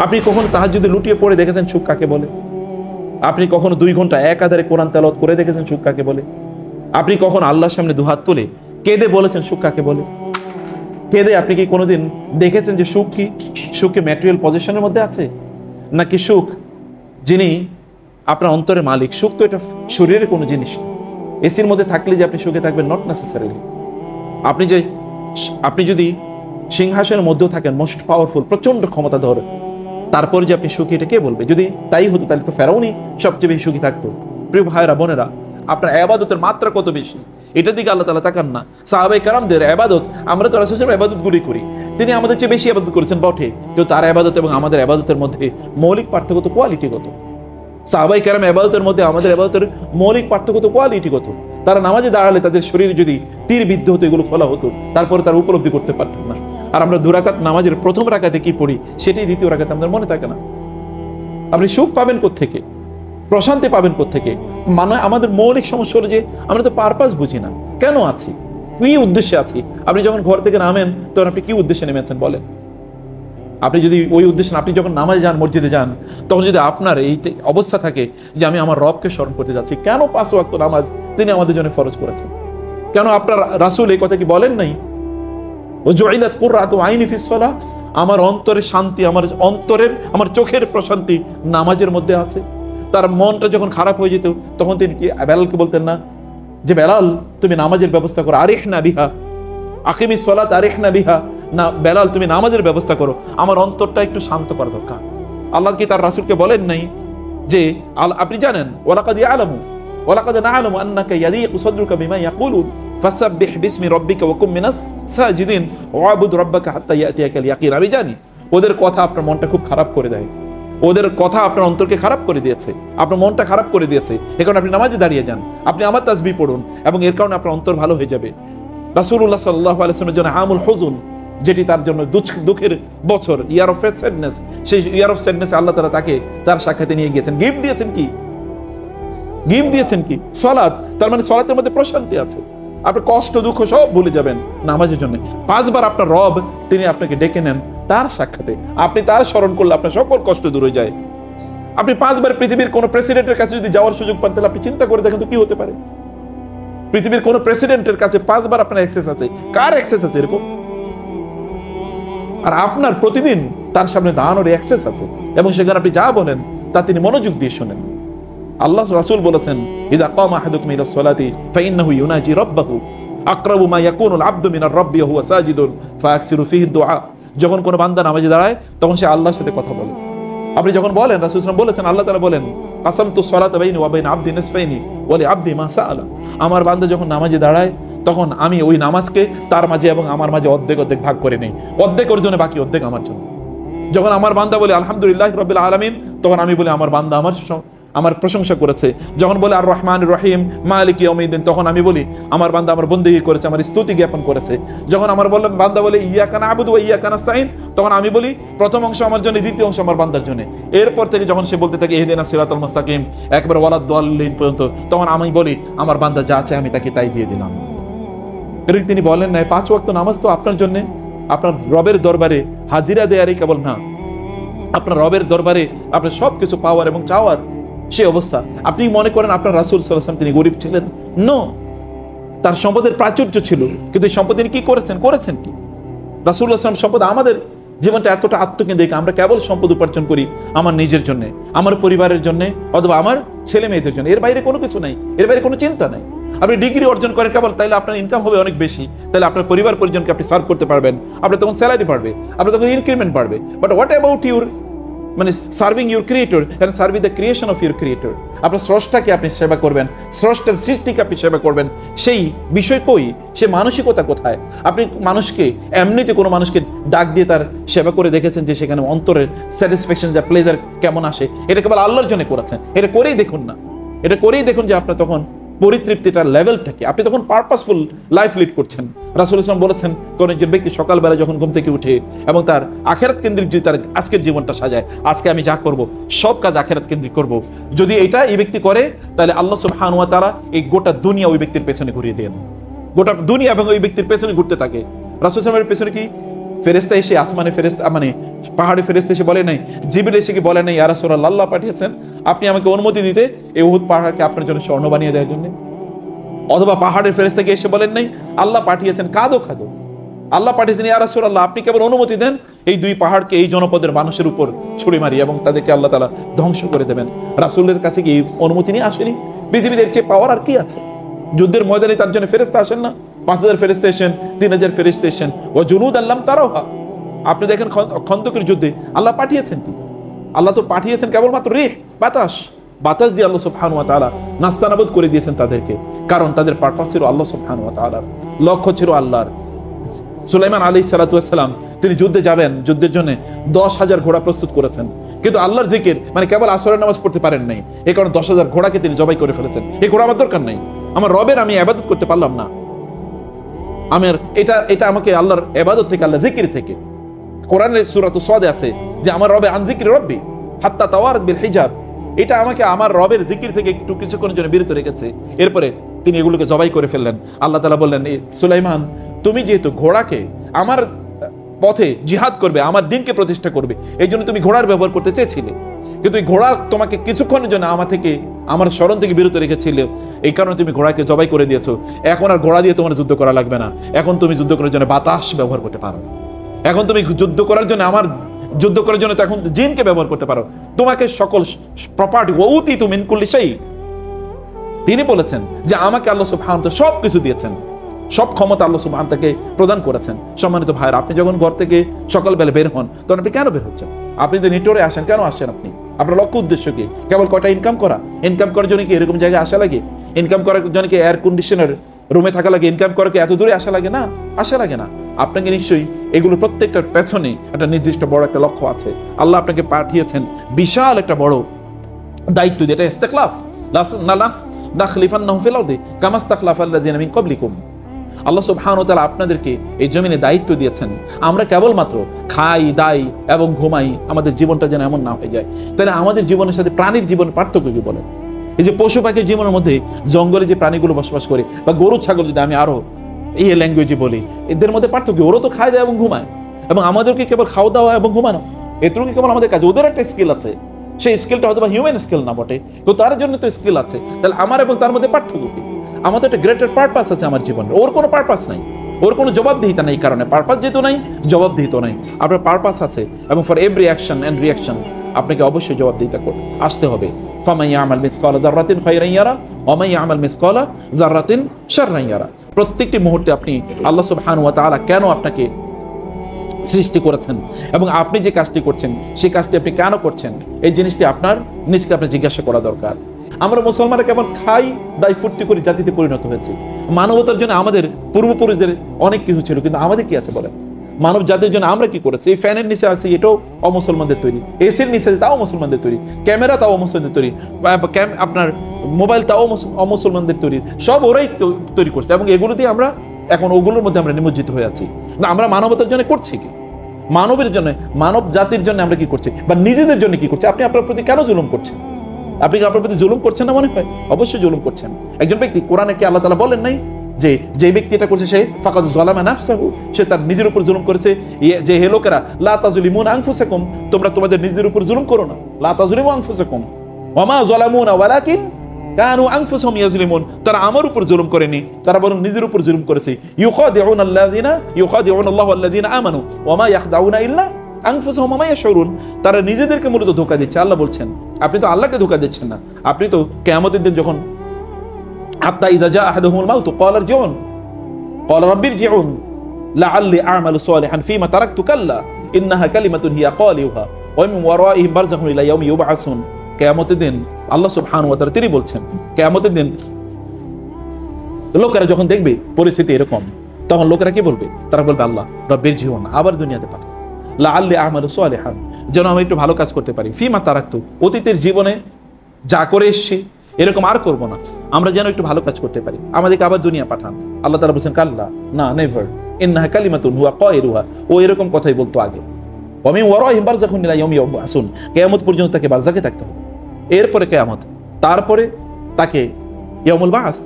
আপনি কখনো তাহাজ্জুদে লুটিয়ে পড়ে দেখেছেন সুখ কাকে বলে? আপনি কখনো 2 ঘন্টা একাধারে কোরআন তেলাওয়াত করে দেখেছেন সুখ কাকে বলে? আপনি কখনো আল্লাহর সামনে দুহাত তুলে কেঁদে বলেছেন সুখ কাকে বলে? কেঁদে আপনি কি কোনোদিন দেখেছেন যে সুখ কি? সুখ কি ম্যাটেরিয়াল পজিশনের মধ্যে আছে, নাকি সুখ যিনি আপনার অন্তরের মালিক? সুখ তো এটা শরীরের কোনো জিনিস না। এসির মধ্যে থাকলে যে আপনি সুখে থাকবেন, নট নেসেসারিলি। আপনি যদি সিংহাসনের মধ্যেও থাকেন, মোস্ট পাওয়ারফুল, প্রচন্ড ক্ষমতাধর, তারপরে যে আপনি সুখী, এটা কে বলবে? যদি তাই হতো তাহলে তো ফেরাউনই সবচেয়ে বেশি সুখী থাকতো। প্রিয় ভাইরা বোনেরা, আপনার ইবাদতের মাত্রা কত বেশি, এটার দিকে আল্লাহ তাআলা তাকান না। সাহাবায়ে কেরামদের ইবাদত, আমরা তো রাসূলের ইবাদতগুলি করি, তিনি আমাদের চেয়ে বেশি ইবাদত করেছেন বটে, কিন্তু তার ইবাদত এবং আমাদের ইবাদতের মধ্যে মৌলিক পার্থক্য তো কোয়ালিটিগত। সাহাবায়ে কেরাম ইবাদতের মধ্যে আমাদের ইবাদতের মৌলিক পার্থক্য তো কোয়ালিটিগত। তারা নামাজে দাঁড়ালে তাদের শরীরে যদি তীর বিদ্ধ হতো, এগুলো খোলা হতো, তারপরে তারা উপলব্ধি করতে পারতেন না। আর আমরা 2 রাকাত নামাজের প্রথম রাকাতে কি পড়ি, সেটাই দ্বিতীয় রাকাতে আমাদের মনে থাকে না। আপনি সুখ পাবেন কোত্থেকে, প্রশান্তি পাবেন কোত্থেকে? মানে আমাদের মৌলিক সমস্যা হলো যে আমরা তো পারপাস বুঝি না, কেন আছি, কি উদ্দেশ্যে আছি। আপনি যখন ঘর থেকে নামেন তখন আপনি কি উদ্দেশ্যে নেমেছেন বলেন? আপনি যদি ওই উদ্দেশ্যে, আপনি যখন নামাজে যান, মসজিদে যান, তখন যদি আপনার এই অবস্থা থাকে যে আমি আমার রবকে স্মরণ করতে যাচ্ছি, কেন 5 ওয়াক্ত নামাজ তিনি আমাদের জন্য ফরজ করেছেন, কেন আপনার রাসূল এই কথা কি বলেন নাই? ওয়াজুইলাত কুররাতু আইনি ফিস সালাহ, আমার অন্তরের শান্তি, আমার চোখের প্রশান্তি নামাজের মধ্যে আছে। তার মনটা যখন খারাপ হয়ে যেত তখন তিনি কি বেলালকে বলতেন না যে বেলাল তুমি নামাজের ব্যবস্থা করো, আরিহনা বিহা, আকিমিস সালাত আরিহনা বিহা, না বেলাল তুমি নামাজের ব্যবস্থা করো, আমার অন্তরটা একটু শান্ত করা দরকার। আল্লাহ কি তার রাসূলকে বলেন নাই যে আপনি জানেন ওয়ালাকাদ ইয়ালামু ওয়ালাকাদ না'লামু আন্নাকা ইয়াদিকু সাদরুকা বিমা ইয়াকুলুন ফাসাব্বিহ বিসমি রাব্বিকা ওয়া কুম মিনাস সাজিদিন ওয়াবুদ রাব্বাকা হাত্তা ইয়াতিয়াকাল ইয়াকিন। আমি জানি ওদের কথা আপনার মনটা খুব খারাপ করে দেয়, ওদের কথা আপনার অন্তরকে খারাপ করে দিয়েছে, আপনার মনটা খারাপ করে দিয়েছে। এই কারণে আপনি নামাজে দাঁড়িয়ে যান, আপনি আমার তাসবিহ পড়ুন, এবং এর কারণে আপনার অন্তর ভালো হয়ে যাবে। রাসূলুল্লাহ সাল্লাল্লাহু আলাইহি ওয়াসাল্লামের জন্য আমুল হুজুন, যেটি তার জন্য দুঃখের বছর, ইয়ার অফ স্যাডনেস, সেই ইয়ার অফ স্যাডনেস আল্লাহ তাআলা তাকে তার সাক্ষাতে নিয়ে গিয়েছেন। গিফট দিয়েছেন কি? গিফট দিয়েছেন কি? সালাত। তার মানে সালাতের মধ্যে প্রশান্তি আছে, আপনি কষ্ট দুঃখ সব ভুলে যাবেন নামাজের জন্য। 5 বার আপনার রব তিনি আপনাকে ডেকে নেন তার সাক্ষাতে, আপনি তার স্মরণ করলে আপনার সকল কষ্ট দূর হয়ে যায়। আপনি 5 বার পৃথিবীর কোন প্রেসিডেন্টের কাছে যদি যাওয়ার সুযোগ পান, তাহলে আপনি চিন্তা করে দেখেন তো কি হতে পারে। পৃথিবীর কোন প্রেসিডেন্টের কাছে 5 বার আপনার অ্যাক্সেস আছে, কার অ্যাক্সেস আছে এরকম? আর আপনার প্রতিদিন তার সামনে দাঁড়ানোর অ্যাক্সেস আছে, এবং সেখানে আপনি যা বলেন তা তিনি মনোযোগ দিয়ে শোনেন। আল্লাহ রাসূল বলেছেন ইযা কামা আহাদুকুম ইলাস সালাতি ফাইন্নাহু ইউনাজি রাব্বাহু আকরাবু মা ইয়াকুনুল আবদু মিনার রাব্বি ওয়া হুয়া সাজিদুন ফায়াকসিরু ফিহি দুআ। যখন কোন বান্দা নামাজে দাঁড়ায় তখন সে আল্লাহর সাথে কথা বলে। আপনি যখন বলেন, রাসূল সাল্লাল্লাহু আলাইহি ওয়াসাল্লাম বলেছেন, আল্লাহ তাআলা বলেন কাসামতু সালাতা বাইনি ওয়া বাইনা আবদি নিসফাইনি ওয়া লি আবদি মা সাআলা। আমার বান্দা যখন নামাজে দাঁড়ায় তখন আমি ওই নামাজকে তার মাঝে এবং আমার মাঝে অর্ধেক অর্ধেক ভাগ করে নেই, অর্ধেক ওর জন্য, বাকি অর্ধেক আমার জন্য। যখন আমার বান্দা বলে আলহামদুলিল্লাহি রাব্বিল আলামিন, তখন আমি বলি আমার বান্দা আমার প্রশংসা করেছে। যখন বলে আর রহমানির রহিম মালিক ইয়াউমিদ্দিন, তখন আমি বলি আমার বান্দা আমার বন্দেগী করেছে, আমার স্তুতি জ্ঞাপন করেছে। যখন আমার বান্দা বলে ইয়াকা না'বুদু ওয়া ইয়াকা নাস্তাইন, তখন আমি বলি প্রথম অংশ আমার জন্য, দ্বিতীয় অংশ আমার বান্দার জন্য। এরপর থেকে যখন সে বলতে থাকে ইহদিনাস সিরাতাল মুস্তাকিম একবার ওয়ালাদ দাল্লিন পর্যন্ত, তখন আমি বলি আমার বান্দা যা চায় আমি তাকে তাই দিয়ে দিলাম। এর তিনি বলেন না 5 ওয়াক্ত নামাজ তো আপনার জন্য, আপনার রবের দরবারে হাজিরা দেয়ারই কেবল না, আপনার রবের দরবারে আপনার সবকিছু পাওয়ার এবং চাওয়ার সে অবস্থা। আপনি মনে করেন আপনার রাসূল সাল্লাল্লাহু আলাইহি ওয়াসাল্লাম তিনি গরিব ছিলেন? নো, তার সম্পদের প্রাচুর্য ছিল, কিন্তু এই সম্পদ তিনি কি করেছেন কি? রাসূলুল্লাহ সাল্লাল্লাহু আলাইহি ওয়াসাল্লাম সম্পদ, আমাদের জীবনটা এতটা আত্মকেন্দ্রিক, আমরা কেবল সম্পদ উপার্জন করি আমার নিজের জন্য, আমার পরিবারের জন্য, অথবা আমার ছেলে মেয়েদের জন্য। এর বাইরে কোনো কিছু নাই, এর বাইরে কোনো চিন্তা নাই। আপনি ডিগ্রি অর্জন করেন কেবল, তাইলে আপনার ইনকাম হবে অনেক বেশি, তাহলে আপনার পরিবার পরিজনকে আপনি সার্ভ করতে পারবেন, আপনার তখন স্যালারি বাড়বে, আপনার তখন ইনক্রিমেন্ট বাড়বে। বাট হোয়াট অ্যাবাউট ইউর মানে serving your creator and serving the creation of your creator? আপনার স্রষ্টাকে আপনি সেবা করবেন, স্রষ্টার সৃষ্টিকে আপনি সেবা করবেন, সেই বিষয় কই? সে মানসিকতা কোথায়? আপনি মানুষকে এমনিতে কোনো মানুষকে ডাক দিয়ে তার সেবা করে দেখেছেন যে সেখানে অন্তরের স্যাটিসফ্যাকশন, যা প্লেজার কেমন আসে? এটা কেবল আল্লাহর জন্য করেছেন, এটা করেই দেখুন না, এটা করেই দেখুন যে আপনার তখন পরিতৃপ্তিটার লেভেলটাকে, আপনি তখন পারপাসফুল লাইফ লিড করছেন। রাসূল ইসলাম বলেছেন কোন একজন ব্যক্তি সকালবেলা যখন ঘুম থেকে উঠে এবং তার আখিরাত কেন্দ্রিক যদি তার আজকের জীবনটা সাজায়, আজকে আমি যা করব সব কাজ আখিরাত কেন্দ্রিক করব, যদি এটা এই ব্যক্তি করে, তাহলে আল্লাহ সুবহানাহু ওয়া তাআলা এই গোটা দুনিয়া ওই ব্যক্তির পেছনে ঘুরিয়ে দেন। গোটা দুনিয়া এবং ওই ব্যক্তির পেছনে ঘুরতে থাকে। রাসূল ইসলামের পেছনে কি ফেরেশতা এসে আসমানে ফেরেশতা মানে পাহাড়ে ফেরেশতা এসে বলে নাই, জিবরিল এসে কি বলে নাই, ইয়া রাসূলুল্লাহ আল্লাহ পাঠিয়েছেন আপনি আমাকে অনুমতি দিতে এই উহুদ পাহাড়কে আপনার জন্য স্বর্ণ বানিয়ে দেওয়ার জন্য? অথবা পাহাড়ের ফেরেশতাকে এসে বলেন নাই আল্লাহ পাঠিয়েছেন কাঁদো খাদো, আল্লাহ পাঠিয়েছেন ইয়া রাসূলুল্লাহ আপনি কেবল অনুমতি দেন এই দুই পাহাড়কে এই জনপদের মানুষের উপর ছুড়ে মারি এবং তাদেরকে আল্লাহ তাআলা ধ্বংস করে দেবেন। রাসূলের কাছে কি অনুমতি নিয়ে আসেনি? পৃথিবীতে চেয়ে পাওয়ার আর কি আছে? যুদ্ধের ময়দানে তার জন্য ফেরেশতা আসেন না? 5000 ফেরেশতা এসেন, 3000 ফেরেশতা এসেন, ও জুনুদ আল্লাম তারাওহা। আপনি দেখেন খন্দকের যুদ্ধে আল্লাহ পাঠিয়েছেন কি? আল্লাহ তো পাঠিয়েছেন কেবলমাত্র রিহ, বাতাস। বাতাস দিয়ে আল্লাহ সুবহানাহু ওয়া তাআলা নাস্তানাবুদ করে দিয়েছেন তাদেরকে, কারণ তাদের পারপাস ছিল আল্লাহ সুবহানাহু ওয়া তাআলার, লক্ষ্য ছিল আল্লাহর। সুলাইমান আলাইহিস সালাতু ওয়াস সালাম তিনি যুদ্ধে যাবেন, যুদ্ধের জন্য 10,000 ঘোড়া প্রস্তুত করেছেন, কিন্তু আল্লাহর জিকির মানে কেবল আসরের নামাজ পড়তে পারেন নাই, এই কারণে 10,000 ঘোড়াকে তিনি জবাই করে ফেলেছেন। এই ঘোড়া আমার দরকার নাই, আমার রবের আমি ইবাদত করতে পারলাম না, আমার এটা আমাকে আল্লাহর ইবাদত থেকে, আল্লাহ জিকির থেকে। কোরআনের সূরাত সাদ আছে যে আমার রবে আন যিকরি রব্বি হাত্তা তাওয়ারাত বিল হিজাব, এটা আমাকে আমার রবের জিকির থেকে একটু কিছুক্ষণের জন্য বিরত রেখেছে। এরপরে তিনি এগুলোকে জবাই করে ফেললেন। আল্লাহ তাআলা বললেন, সুলাইমান তুমি যেহেতু ঘোড়াকে আমার পথে জিহাদ করবে, আমার দিনকে প্রতিষ্ঠা করবে, এই জন্য তুমি ঘোড়ার ব্যবহার করতে চেয়েছিলে, কিন্তু এই ঘোড়া তোমাকে কিছুক্ষণের জন্য আমার স্মরণ থেকে বিরত রেখেছিল, এই কারণে তুমি ঘোড়াকে জবাই করে দিয়েছো। এখন আর ঘোড়া দিয়ে তোমার যুদ্ধ করা লাগবে না, এখন তুমি যুদ্ধ করার জন্য বাতাস ব্যবহার করতে পারো, এখন তুমি যুদ্ধ করার জন্য এখন জিনকে ব্যবহার করতে পারো, তোমাকে সকল প্রপার্টি ওউতিতু মিন কুল্লি শাই। তিনি বলেছেন যে আমাকে আল্লাহ সুবহানাহু ওয়া তাআলা সব কিছু দিয়েছেন, সব ক্ষমতা আল্লাহ সুবহানাহু ওয়া তাআলা তাকে প্রদান করেছেন। সম্মানিত ভাইরা, আপনি যখন ঘর থেকে সকালবেলা বের হন তখন আপনি কেন বের হচ্ছেন? আপনি যে নেটওয়ার্কে আসেন, কেন আসছেন? আপনি আপনার লক্ষ্য উদ্দেশ্য কি? কেবল কয়টা ইনকাম করার জন্য কি এরকম জায়গায় আসা লাগে? ইনকাম করার জন্য কি এয়ার কন্ডিশনার রুমে থাকা লাগে? ইনকাম করার কি এত দূরে আসা লাগে? না, আসা লাগে না। আপনাকে নিশ্চয়ই এগুলো প্রত্যেকটার পেছনে একটা নির্দিষ্ট বড় একটা লক্ষ্য আছে। আল্লাহ আপনাকে পাঠিয়েছেন বিশাল একটা বড় দায়িত্ব, যেটা ইস্তিখলাফ, লাখলিফান্নাহুম ফিল আরদি কামা ইসতাখলাফাল্লাযিনা মিন ক্বাবলিকুম। আল্লাহ সুবহানাহু ওয়া তাআলা আপনাদেরকে এই জমিনে দায়িত্ব দিয়েছেন। আমরা কেবলমাত্র খাই, দাই এবং ঘুমাই, আমাদের জীবনটা যেন এমন না হয়ে যায়। তাহলে আমাদের জীবনের সাথে প্রাণীর জীবনের পার্থক্য কি বলেন? এই যে পশু পাখির জীবনের মধ্যে জঙ্গলে যে প্রাণীগুলো বসবাস করে, বা গরু ছাগল যদি আমি আরো এই ল্যাঙ্গুয়েজে বলি, এদের মধ্যে পার্থক্য, ওরা তো খায় দেয় এবং ঘুমায়, এবং আমাদেরকে কেবল খাওয়া দাওয়া এবং ঘুমানো, এটুকু কেবল আমাদের কাজ। ওদের একটা স্কিল আছে, সেই স্কিলটা হয়তো বা হিউম্যান স্কিল না বটে, কিন্তু তার জন্য তো স্কিল আছে। তাহলে আমার এবং তার মধ্যে পার্থক্য কি? আমাদের একটা গ্রেটার পারপাস আছে আমার জীবনে, ওর কোনো পারপাস নাই, ওর কোনো জবাবদিহিতা নেই। কারণে পারপাস যেহেতু নাই, জবাবদিহিত নাই। আপনার পারপাস আছে, এবং for every action and reaction আপনাকে অবশ্যই জবাবদিহিতা আসতে হবে। ফামান ইয়ামাল মিসকালা যাররাতিন খায়রান ইয়ারা ওয়া মান ইয়ামাল মিসকালা যাররাতিন শাররান ইয়ারা। প্রত্যেকটি মুহূর্তে আপনি আল্লাহ সুবহানাহু ওয়া তাআলা কেন আপনাকে সৃষ্টি করেছেন এবং আপনি যে কাজটি করছেন সেই কাজটি আপনি কেন করছেন, এই জিনিসটি আপনার নিজকে আপনি জিজ্ঞাসা করা দরকার। আমরা মুসলমানরা কেমন খাই দাই ফুর্তি করে জাতিতে পরিণত হয়েছে। মানবতার জন্য আমাদের পূর্বপুরুষদের অনেক কিছু ছিল, কিন্তু আমাদের কি আছে বলেন? মানব জাতির জন্য আমরা কি করেছি? এই ফ্যানের নিচে আছে, এটাও অমুসলমানদের তৈরি। এসির নিচে তাও মুসলমানদের তৈরি, ক্যামেরা তাও মুসলমানদের তৈরি, আপনার মোবাইল তাও অমুসলমানদের তৈরি, সব ওরাই তৈরি করছে। এবং এগুলো দিয়ে আমরা এখন ওগুলোর মধ্যে আমরা নিমজ্জিত হয়ে আছি। না, আমরা মানবতার জন্য করছি কি? মানবের জন্য, মানব জাতির জন্য আমরা কি করছি, বা নিজেদের জন্য কি করছি? আপনি আপনার প্রতি কেন জুলুম করছেন? আপনি কি আপনার প্রতি জুলুম করছেন না? মনে হয় অবশ্যই জুলুম করছেন। একজন ব্যক্তি, কোরআনে কি আল্লাহ তাআলা বলেন নাই যে ব্যক্তি এটা করছে সে ফাকাদ যালামা নাফসাহু, সে তার নিজের উপর জুলুম করেছে। যে হে লোকেরা, লা তাযলিমুনা আনফুসাকুম, তোমরা তোমাদের নিজেদের উপর জুলুম করো না। লা তাযলিমু আনফুসাকুম ওয়া মা যালামুনা ওয়ালাকিন কানু আনফুসাহুম ইয়াজলিমুন, তারা আমার উপর জুলুম করেনি, তারা বরং নিজের উপর জুলুম করেছে। ইউখাদিউনা আল্লাহু ওয়াল্লাযিনা আমানু ওয়া মা ইয়াখদাউনা ইল্লা আনফুসাহুম ওয়া মা ইয়াশউরুন, তারা নিজেদেরকে মূলত ধোঁকা দিচ্ছে। আল্লাহ বলছেন আপনি তো আল্লাহকে ধোঁকা দিচ্ছেন না, আপনি তো কিয়ামতের দিন যখন হাত্তা ইযা জা আহাদুহুমুল মাউত ক্বালা ইরজিউন ক্বালা রাব্বি ইরজিউন লাআল্লি আ'মালু সালিহান ফীমা তারাকতু কাল্লা ইন্নাহা কালিমাতুন হিয়া ক্বালিউহা ওয়া মিন ওয়ারাইহিম বারযাখুন ইলা ইয়াউমি ইউবআসুন। কিয়ামতের দিন আল্লাহ সুবহানাহু ওয়া তাআলা তিনি বলছেন, কিয়ামতের দিন লোকেরা যখন দেখবে পরিস্থিতি এরকম, তখন লোকেরা কি বলবে? তারা বলবে আল্লাহ রাব্বি ইরজিউন, আবার দুনিয়াতে পাঠান, লাআল্লি আ'মালু সালিহান, যেন আমি একটু ভালো কাজ করতে পারি, ফীমা তারাকতু, অতীতের জীবনে যা করে এসেছি এরকম আর করব না, আমরা যেন একটু ভালো কাজ করতে পারি, আমাদেরকে আবার দুনিয়া পাঠান। আল্লাহ তাআলা বলেন কাল্লা, না, নেভার, ইন্নাহা কালিমাতুন হুয়া কায়রুহা, ও এরকম কথাই বলতো আগে। ওয়া মিন ওয়ারাইহিম বারযাখুন ইলা ইয়াউমি ইউবআসুন, কিয়ামত পর্যন্ত তাকে বারযাখে থাকতে হবে। এরপরে কিয়ামত, তারপরে তাকে ইয়াউমুল বাস,